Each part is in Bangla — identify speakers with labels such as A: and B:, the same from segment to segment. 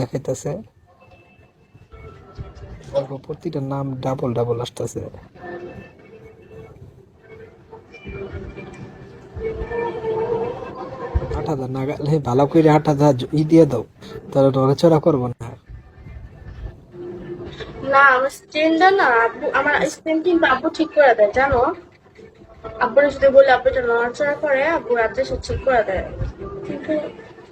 A: দেখাইতেছে প্রতিটা নাম ডাবল ডাবল আসতেছে। 8,000 না গেলে ভালো করে 8,000 দিয়ে দাও, তাহলে নড়াচড়া করবো না।
B: না, আমার স্ক্রিনটা না আব্বু, আমার স্ক্রিন কিন্তু আব্বু ঠিক করে দেয় জানো। আব্বুরে যদি বলি আব্বু এটা নড়াচড়া করে, আব্বু রাতে সে ঠিক করে দেয়। কিন্তু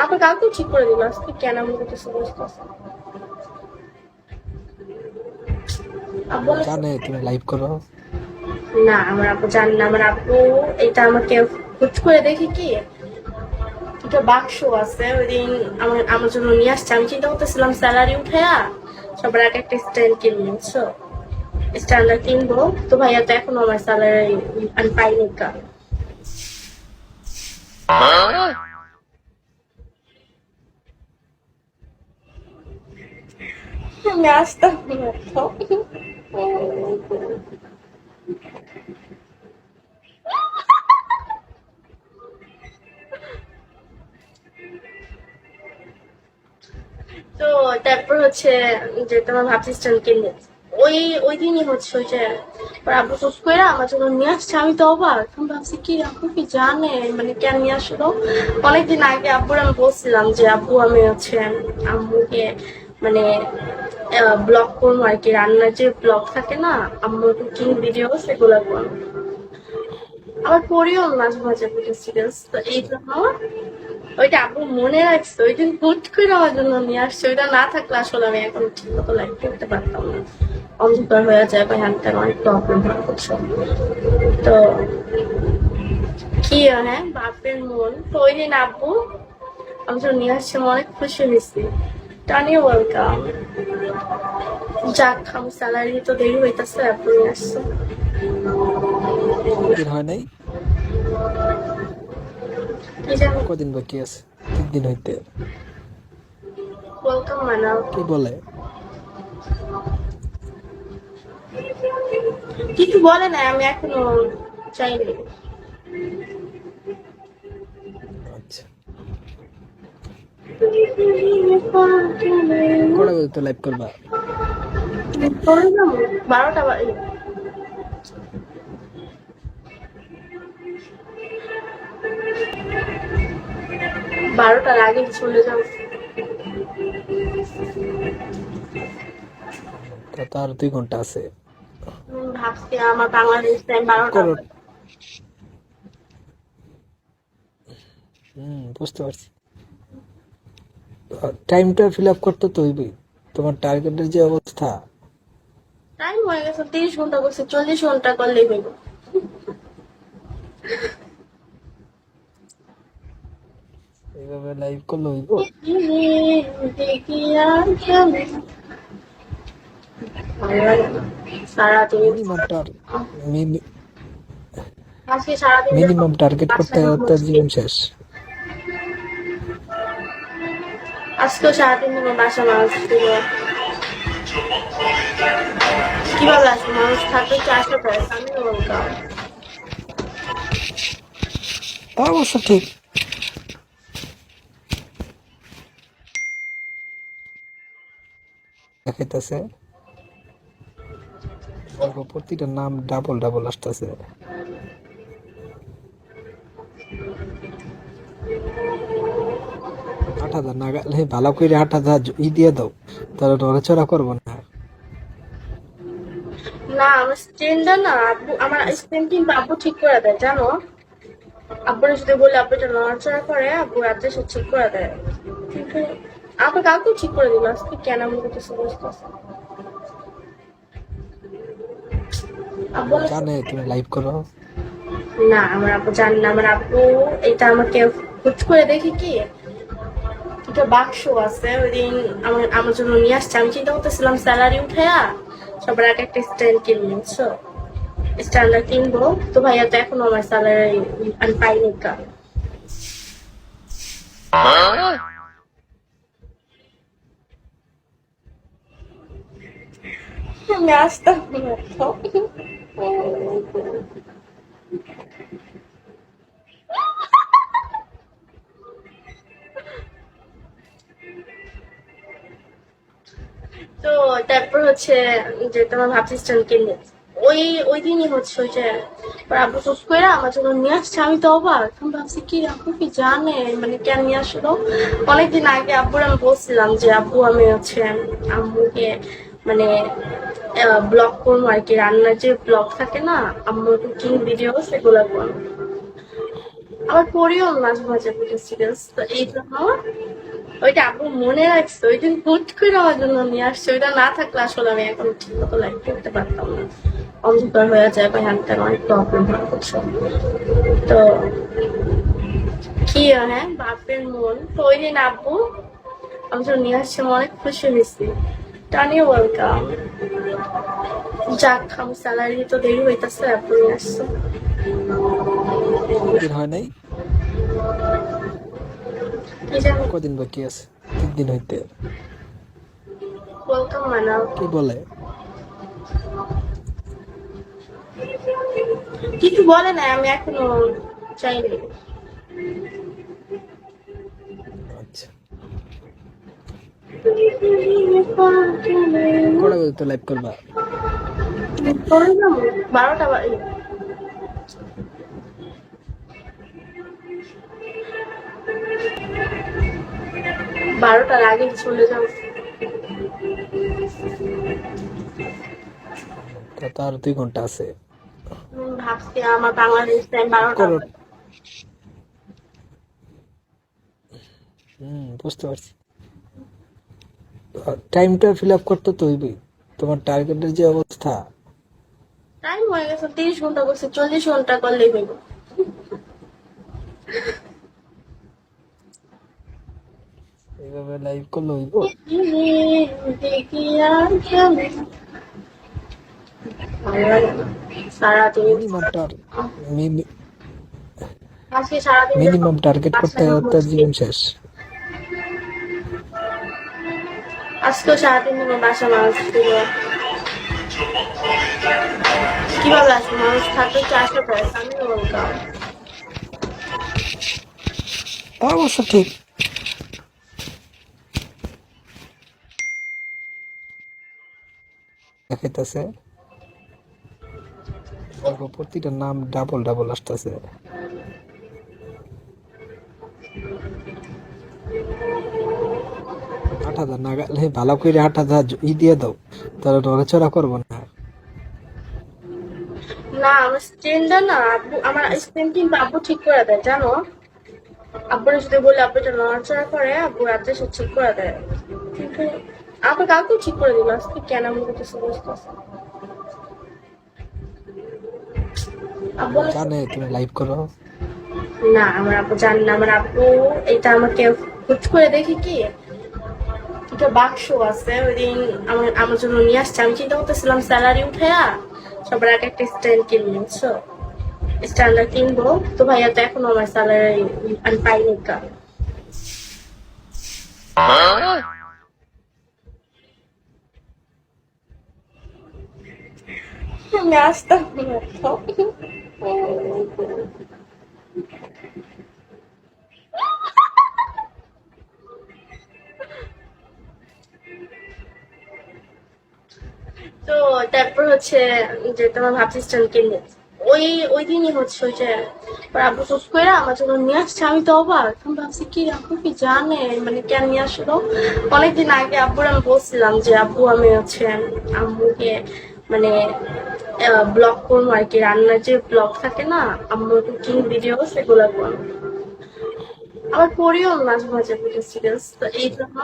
B: আব্বু কালকেও ঠিক করে দিল, আজকে কেন আমি কিছু বুঝতেছি না। আব্বু বলে,
A: জানে তুমি লাইভ করো?
B: না আমার আব্বু জানে না। আমার আব্বু এটা আমাকে হুট করে দেখি কি দুটো বাক্স আছে, ওই দিন আমার আমার জন্য নিয়ে আসছে। আমি চিন্তা করতেছিলাম স্যালারি উঠায়া সবার আগে একটা স্ট্যান্ড কিনবো, বুঝছো? স্ট্যান্ডার কিনবো। তো ভাইয়া তো এখনো আমার স্যালারি আমি পাইনি কা। আমি আসতাম না তো। তো তারপর হচ্ছে যে তোমার ভাবছি স্ট্যান্ড কিনবো। ওই ওই দিনই হচ্ছে ওই যে ওর আব্বু চুপ করে আমার জন্য নিয়ে আসছে। আমি তো অবাক, আমি ভাবছি কি আব্বু কি জানে, মানে কেন নিয়ে আসলো। অনেকদিন আগে আব্বুর আমি বলছিলাম যে আব্বু আমি হচ্ছে আম্মুকে মানে ব্লগ করবো আর কি, রান্নার যে ব্লগ থাকে না, আম্মুর কুকিং ভিডিও সেগুলো করবো। আবার করিও মাঝে মাঝে সিরিয়াস, তো এই
A: আচ্ছা,
B: জন্য ওইটা আব্বু মনে রাখছে। ওই দিন হুট করে আমার জন্য নিয়ে আসছে। ওইটা না থাকলে আসলে আমি এখন ঠিক মতো লাইফ করতে পারতাম না। অন্ধকার হয়ে যায় বা হ্যান ত্যান অনেক প্রবলেম হয়, বুঝছো? তো কি হ্যাঁ বাপের মন। তো ওই দিন আব্বু আমার জন্য নিয়ে আসছে, আমি অনেক খুশি হয়েছি। টানিও ওয়েলকাম। যাক, আমার স্যালারি তো দেরি হইতেছে, আব্বু নিয়ে আসছে।
A: কদিন হয় নাই?
B: কি জানি
A: কদিন বাকি আছে? 3 দিন হইতে।
B: ওয়েলকাম মানে
A: কি বলে?
B: কিছু বলে না, আমি এখনো চাইনি।
A: আচ্ছা, কটা পর্যন্ত লাইভ করবা?
B: করে যাবো 12টা বাজে। 12টার আগে চলে যাবো।
A: তা তো আর 2 ঘন্টা আছে।
B: ভাবছি আমার বাংলাদেশ টাইম 12টা
A: করো।
B: বাজে।
A: বুঝতে পারছি। টাইমটা ফিল আপ করতে তো হইবে, তোমার টার্গেটের যে অবস্থা।
B: টাইম হয়ে গেছে, 30 ঘন্টা করছে, 40 ঘন্টা করলেই হইব।
A: এইভাবে লাইভ করলে হইব?
B: দেখি আর কেমন ভালো লাগে না। সারাদিন
A: মিনিমাম
B: আজকে সারাদিন দেখো
A: টার্গেট করতে
B: বাসায়
A: তার
B: ঘুমাচ্ছি।
A: জীবন শেষ।
B: আজকেও সারাদিন তোমার বাসা মানুষ ছিল। কিভাবে আসবে, মানুষ থাকলে কি আসতে পারে? আমি বলতাম
A: তা অবশ্য ঠিক। দেখাইতেছে প্রতিটা নাম ডাবল ডাবল আসতেছে। 8,000 না গেলে ভালো করে 8,000 দিয়ে দাও, তাহলে নড়াচড়া করবো না।
B: না, আমার স্ক্রিনটা না আব্বু, আমার স্ক্রিন কিন্তু আব্বু ঠিক করে দেয় জানো। আব্বুরে যদি বলি আব্বু এটা নড়াচড়া করে, আব্বু রাতে সে ঠিক করে দেয়। কিন্তু আব্বু কালকেও ঠিক করে দিল, আজকে কেন আমি কিছু বুঝতেছি না। আব্বু বলে,
A: জানে তুমি লাইভ করো?
B: না আমার আব্বু জানে না। আমার আব্বু এটা আমাকে হুট করে দেখি কি দুটো বাক্স আছে, ওই দিন আমার আমার জন্য নিয়ে আসছে। আমি চিন্তা করতেছিলাম স্যালারি উঠায়া সবার আগে একটা স্ট্যান্ড কিনবো, বুঝছো? স্ট্যান্ডার কিনবো। তো ভাইয়া তো এখনো আমার স্যালারি আমি পাইনি কা। আমি আসতাম না তো। তো তারপর হচ্ছে যে তোমার ভাব সিস্টেম কিনে ওই ওই দিনই হচ্ছে ওই যে ওর আব্বু চুপ করে আমার জন্য নিয়ে আসছে। আমি তো অবাক, আমি ভাবছি কি আব্বু কি জানে মানে কেন নিয়ে আসলো। অনেকদিন আগে আব্বুর আমি বলছিলাম যে আব্বু আমি হচ্ছে আম্মুকে মানে ব্লগ করবো আর কি, রান্নার যে ব্লগ থাকে না আম্মুর কুকিং ভিডিও সেগুলো করবো। আবার করিও মাঝে মাঝে বুঝে সিরিয়াস, তো এই জন্য ওইটা আব্বু মনে রাখছে, ওই দিন হুট করে আমার জন্য নিয়ে আসছে। ওইটা না থাকলে আসলে আমি এখন ঠিক মতো লাইফ করতে পারতাম না, অন্ধকার হয়ে যায় বা হ্যান ত্যান অনেক প্রবলেম হয় বুঝছো। তো কি হ্যাঁ বাপের মন, তো ওই দিন আব্বু আমার জন্য নিয়ে আসছে, আমি অনেক খুশি হয়েছি। টানিও ওয়েলকাম। যাক আমার স্যালারি তো দেরি হইতেছে, আব্বু নিয়ে আসছে।
A: দিন হয় নাই,
B: কি জানি
A: কদিন বাকি আছে? 3 দিন হইতে।
B: ওয়েলকাম মানাও।
A: কি বলে?
B: কিছু বলে না, আমি এখনো চাইনি।
A: আচ্ছা, কটা বাজে তো লাইভ করবা?
B: 12টা বাজে। 12টার আগে চলে যাও।
A: তা তো আর 2 ঘন্টা আছে।
B: ভাবছি আমার বাংলাদেশ টাইম 12টা
A: করো।
B: বাজে।
A: বুঝতে পারছি। টাইমটা ফিল আপ করতে তো হইবেই, তোমার টার্গেটের যে অবস্থা।
B: টাইম হয়ে গেছে, 30 ঘন্টা করছে, 40 ঘন্টা করলেই হইব।
A: এইভাবে লাইভ করলে হইব?
B: সারাদিন
A: মিনিমাম
B: আজকে সারাদিন দেখো
A: টার্গেট করতে
B: বাসায়
A: তার
B: বসছি।
A: জীবন শেষ।
B: আজকেও সারাদিন ধরে বাসা মানুষ ছিল। কিভাবে আসবে, মানুষ থাকলে কি আসতে পারে? আমি বলতাম
A: তা অবশ্য ঠিক। দেখাইতেছে দেখো, প্রতিটা নাম ডাবল ডাবল আসতেছে। 8,000 না গেলে ভালো করে 8,000 দিয়ে দাও, তাহলে নড়াচড়া করবো না।
B: না, আমার স্ট্যান্ডটা না আব্বু, আমার স্ট্যান্ড কিন্তু আব্বু ঠিক করে দেয় জানো। আব্বুরে যদি বলে আব্বু এটা নড়াচড়া করে, আব্বু রাত্রে সে ঠিক করে দেয়। কিন্তু আব্বু কালকেও ঠিক করে দিল, আজকে কেন আমি করতেছি বুঝতেছি না। আব্বু বলেছে,
A: জানে তুমি লাইভ করো।
B: না আমার আব্বু জানে না। আমার আব্বু এটা আমাকে হুট করে দেখি কি দুটো বাক্স আছে, ওই দিন আমার আমার জন্য নিয়ে আসছে। আমি চিন্তা করতেছিলাম স্যালারি উঠাইয়া সবার আগে একটা স্ট্যান্ড কিনে নিচ্ছ, স্ট্যান্ডার কিনবো। তো ভাইয়া তো এখনো আমার স্যালারি আমি পাইনি কা। আমি আসতাম না তো। তো তারপর হচ্ছে যে তোমার ভাব সিস্টেম কিনে ওই ওই দিনই হচ্ছে ওই যে ওর আব্বু চুপ করে আমার জন্য নিয়ে আসছে। আমি তো অবাক, আমি ভাবছি কি আব্বু কি জানে মানে কেন নিয়ে আসলো। অনেকদিন আগে আব্বুর আমি বলছিলাম যে আব্বু আমি হচ্ছে আম্মুকে মানে ব্লগ করবো আর কি, রান্নার যে ব্লগ থাকে না আম্মুর কুকিং ভিডিও সেগুলো করবো। আবার করিও মাঝে মাঝে বুঝে সিরিয়াস, তো এই জন্য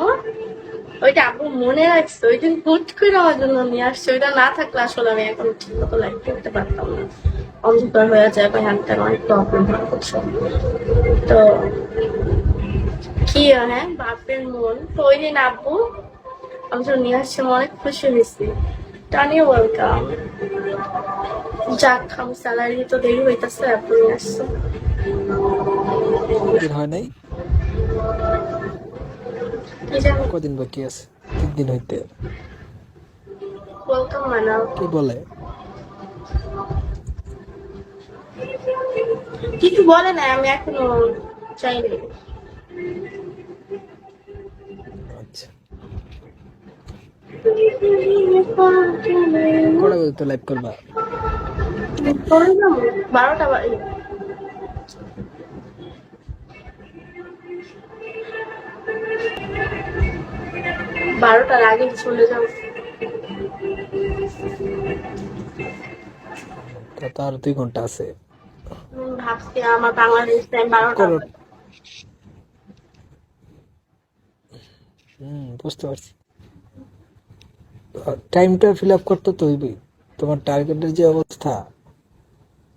B: ওইটা আব্বু মনে রাখছে, ওই দিন হুট করে আমার জন্য নিয়ে আসছে। ওইটা না থাকলে আসলে আমি এখন ঠিক মতো লাইফ করতে পারতাম না, অন্ধকার হয়ে যায় বা হ্যান ত্যান অনেক প্রবলেম হয় বুঝছো। তো কি হ্যাঁ বাপের মন, তো ওই দিন আব্বু আমার জন্য নিয়ে আসছে, আমি অনেক খুশি হয়েছি। টানিও ওয়েলকাম। যাক আমার স্যালারি তো দেরি হইতেছে, আব্বু নিয়ে আসছে।
A: দিন হয় নাই,
B: কি জানি
A: কদিন বাকি আছে? 3 দিন হইতে।
B: ওয়েলকাম মানাও।
A: কি বলে?
B: কিছু বলে না, আমি এখনো চাইনি।
A: আচ্ছা, কটা বলতো লাইভ করবা?
B: করে যাবো 12টা বাজে। 12টার আগে চলে যাবো।
A: তা তো আর 2 ঘন্টা আছে।
B: ভাবছি আমার বাংলাদেশ টাইম 12টা।
A: করো। বুঝতে পারছি। টাইমটা ফিল আপ করতে তো হইবেই, তোমার টার্গেটের যে অবস্থা।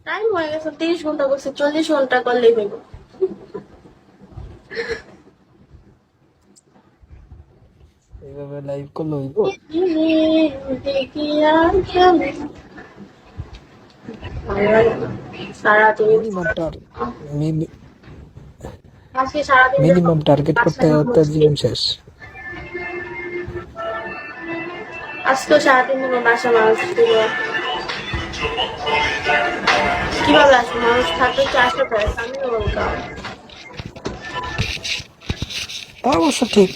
B: টাইম হয়ে গেছে 30 ঘন্টা করছে, 40 ঘন্টা করলেই হইব।
A: এইভাবে লাইভ করলে হইব?
B: সারাদিন
A: মিনিমাম
B: আজকে সারাদিন
A: মিনিমাম টার্গেট করতে
B: বাসায়
A: তার
B: বসছি।
A: জীবন শেষ।
B: আজকেও সারাদিন ধরে বাসা মানুষ ছিল। কিভাবে আসবো, মানুষ থাকলে কি আসতে পারে? আমি বলতাম
A: তা অবশ্য ঠিক।